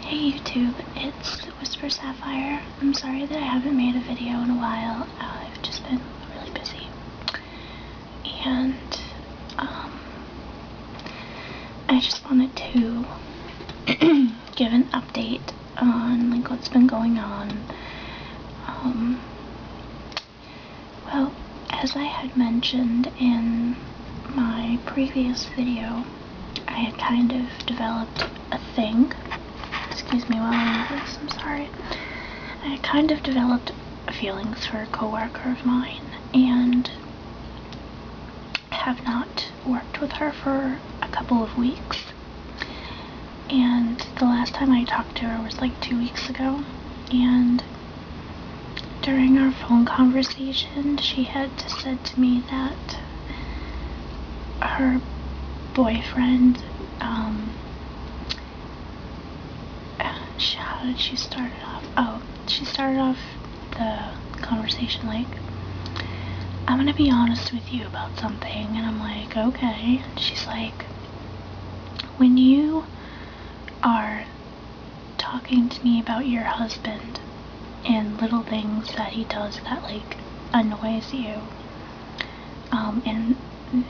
Hey YouTube, it's Whisper Sapphire. I'm sorry that I haven't made a video in a while. I've just been really busy. And, I just wanted to give an update on, like, what's been going on. Well, as I had mentioned in my previous video, I had kind of developed a thing. Excuse me while I do this, I'm sorry. I had kind of developed feelings for a coworker of mine and have not worked with her for a couple of weeks. And the last time I talked to her was like 2 weeks ago, and during our phone conversation she had said to me that her boyfriend, how did she start it off? Oh, she started off the conversation like, I'm gonna be honest with you about something. And I'm like, okay. She's like, when you are talking to me about your husband and little things that he does that like annoys you,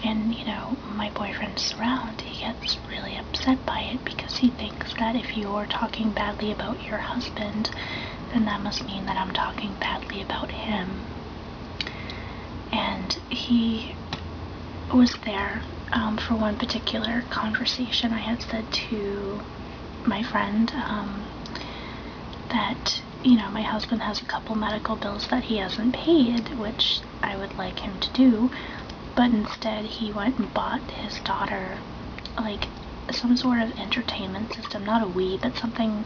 and you know, my boyfriend's around, he gets really upset by it because he thinks that if you're talking badly about your husband, then that must mean that I'm talking badly about him. And he was there for one particular conversation. I had said to my friend that, you know, my husband has a couple medical bills that he hasn't paid, which I would like him to do, but instead he went and bought his daughter like some sort of entertainment system, not a Wii, but something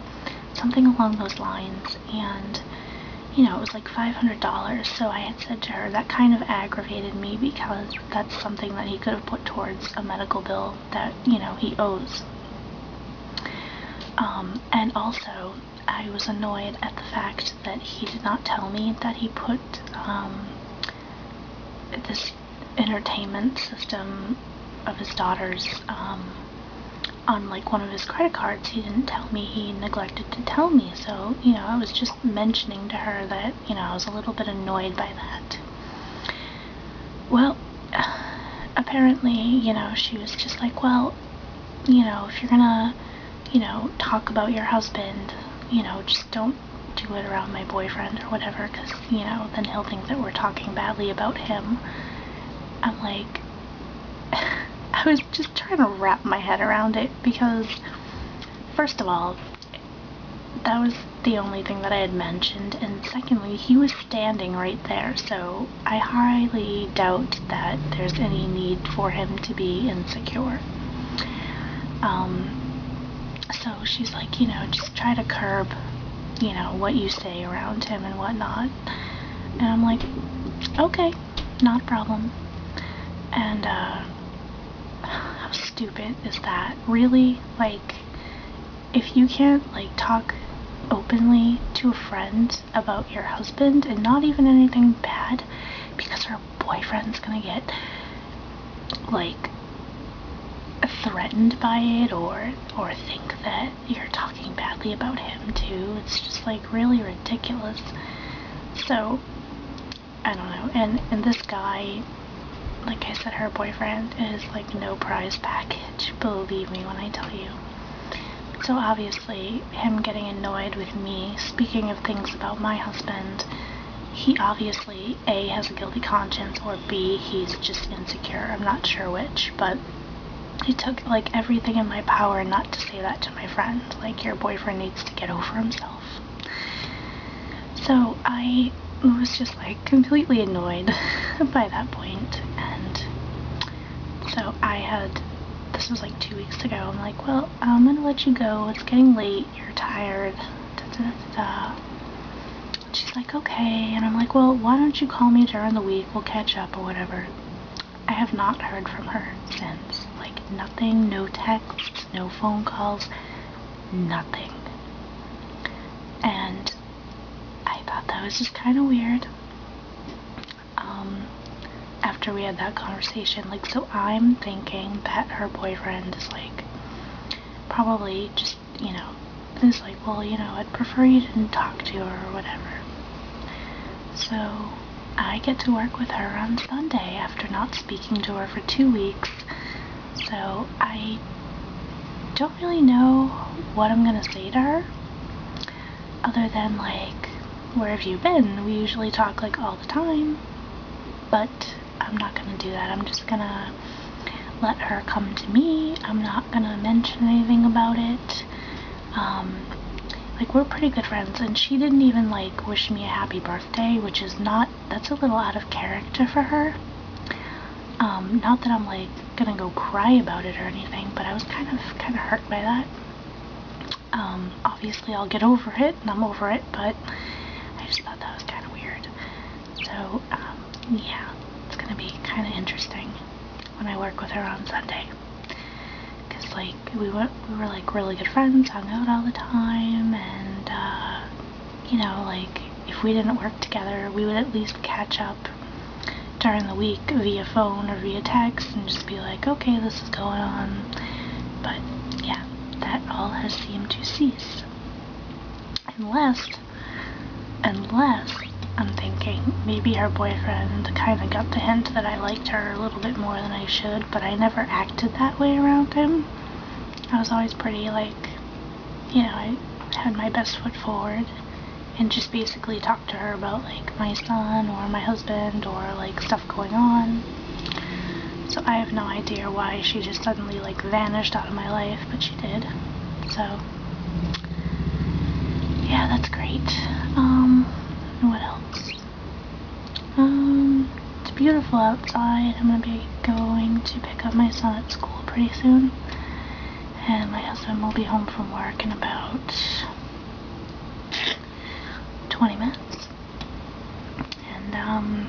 along those lines. And you know, it was like $500. So I had said to her that kind of aggravated me because that's something that he could have put towards a medical bill that, you know, he owes. And also I was annoyed at the fact that he did not tell me that he put this entertainment system of his daughter's on like one of his credit cards. He didn't tell me. He neglected to tell me. So, you know, I was just mentioning to her that, you know, I was a little bit annoyed by that. Well, apparently, you know, she was just like, well, you know, if you're gonna, you know, talk about your husband, you know, just don't do it around my boyfriend or whatever, because, you know, then he'll think that we're talking badly about him. I'm like, I was just trying to wrap my head around it because, first of all, that was the only thing that I had mentioned, and secondly, he was standing right there, so I highly doubt that there's any need for him to be insecure. So she's like, you know, just try to curb, you know, what you say around him and whatnot. And I'm like, okay, not a problem. And, how stupid is that? Really? Like, if you can't, like, talk openly to a friend about your husband, and not even anything bad, because her boyfriend's gonna get, like, threatened by it, or think that you're talking badly about him too, it's just, like, really ridiculous. So, I don't know. And this guy, like I said, her boyfriend is like no prize package, believe me when I tell you. So obviously, him getting annoyed with me speaking of things about my husband, he obviously A, has a guilty conscience, or B, he's just insecure. I'm not sure which, but it took like everything in my power not to say that to my friend. Like, your boyfriend needs to get over himself. So I was just like completely annoyed by that point. And so this was like 2 weeks ago, I'm like, well, I'm gonna let you go, it's getting late, you're tired, She's like, okay. And I'm like, well, why don't you call me during the week, we'll catch up or whatever. I have not heard from her since. Like, nothing, no texts, no phone calls, nothing. And I thought that was just kind of weird. After we had that conversation, like, so I'm thinking that her boyfriend is like probably just, you know, is like well, you know, I'd prefer you didn't talk to her or whatever. So I get to work with her on Sunday after not speaking to her for 2 weeks. So I don't really know what I'm gonna say to her, other than like, where have you been? We usually talk like all the time, but I'm not gonna do that. I'm just gonna let her come to me. I'm not gonna mention anything about it. Like, we're pretty good friends, and she didn't even like wish me a happy birthday, which is not, that's a little out of character for her. Not that I'm like gonna go cry about it or anything, but I was kind of hurt by that. Obviously I'll get over it, and I'm over it, but I just thought that was kind of weird. So, yeah, it's gonna be kind of interesting when I work with her on Sunday. Cause like, we were like really good friends, hung out all the time, and, you know, like, if we didn't work together, we would at least catch up during the week via phone or via text and just be like, okay, this is going on. But yeah, that all has seemed to cease. Unless I'm thinking maybe her boyfriend kind of got the hint that I liked her a little bit more than I should, but I never acted that way around him. I was always pretty, like, you know, I had my best foot forward and just basically talked to her about like my son or my husband or like stuff going on. So I have no idea why she just suddenly like vanished out of my life, but she did. So yeah, that's great. What else? It's beautiful outside. I'm gonna be going to pick up my son at school pretty soon, and my husband will be home from work in about 20 minutes. And I'm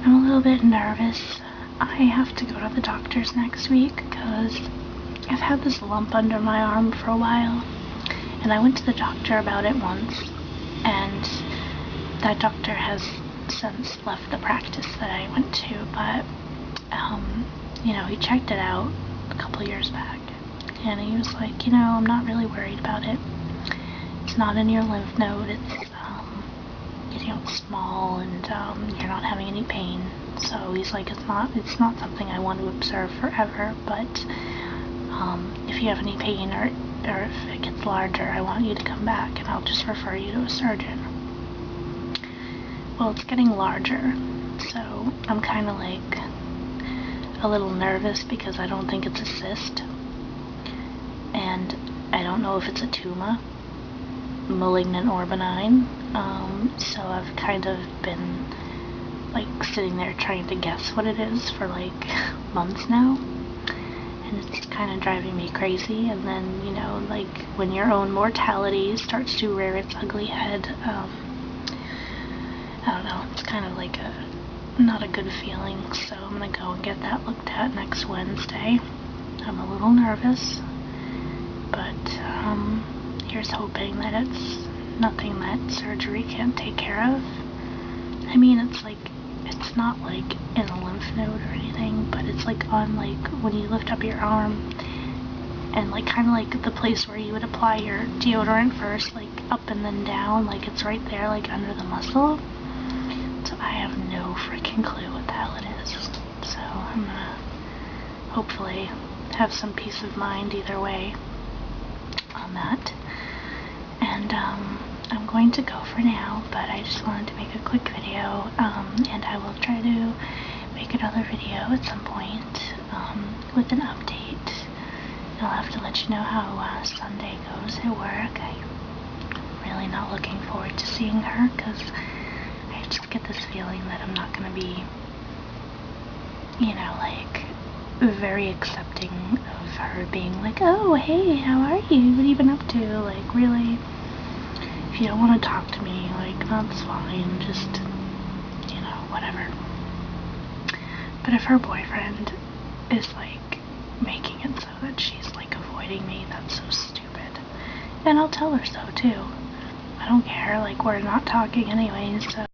a little bit nervous. I have to go to the doctor's next week because I've had this lump under my arm for a while, and I went to the doctor about it once, and that doctor has since left the practice that I went to, but you know, he checked it out a couple years back, and he was like, you know, I'm not really worried about it. It's not in your lymph node. It's you know, small, and you're not having any pain. So he's like, it's not something I want to observe forever, but if you have any pain or if it gets larger, I want you to come back and I'll just refer you to a surgeon. Well, it's getting larger, so I'm kind of like a little nervous because I don't think it's a cyst, and I don't know if it's a tumor, malignant or benign. So I've kind of been like sitting there trying to guess what it is for like months now, and it's kind of driving me crazy. And then, you know, like when your own mortality starts to rear its ugly head, I don't know, it's kind of like not a good feeling. So I'm gonna go and get that looked at next Wednesday. I'm a little nervous, but here's hoping that it's nothing that surgery can't take care of. I mean, it's like, it's not like in a lymph node or anything, but it's like on, like, when you lift up your arm, and like kind of like the place where you would apply your deodorant first, like up and then down, like it's right there, like under the muscle. So I have no freaking clue what the hell it is. So I'm gonna hopefully have some peace of mind either way on that. And I'm going to go for now, but I just wanted to make a quick video, and I will try to make another video at some point with an update. And I'll have to let you know how Sunday goes at work. I'm really not looking forward to seeing her because I just get this feeling that I'm not going to be, you know, like, very accepting of her being like, oh, hey, how are you? What have you been up to? Like, really? If you don't want to talk to me, like, that's fine. Just, you know, whatever. But if her boyfriend is, like, making it so that she's, like, avoiding me, that's so stupid. And I'll tell her so, too. I don't care. Like, we're not talking anyways, so.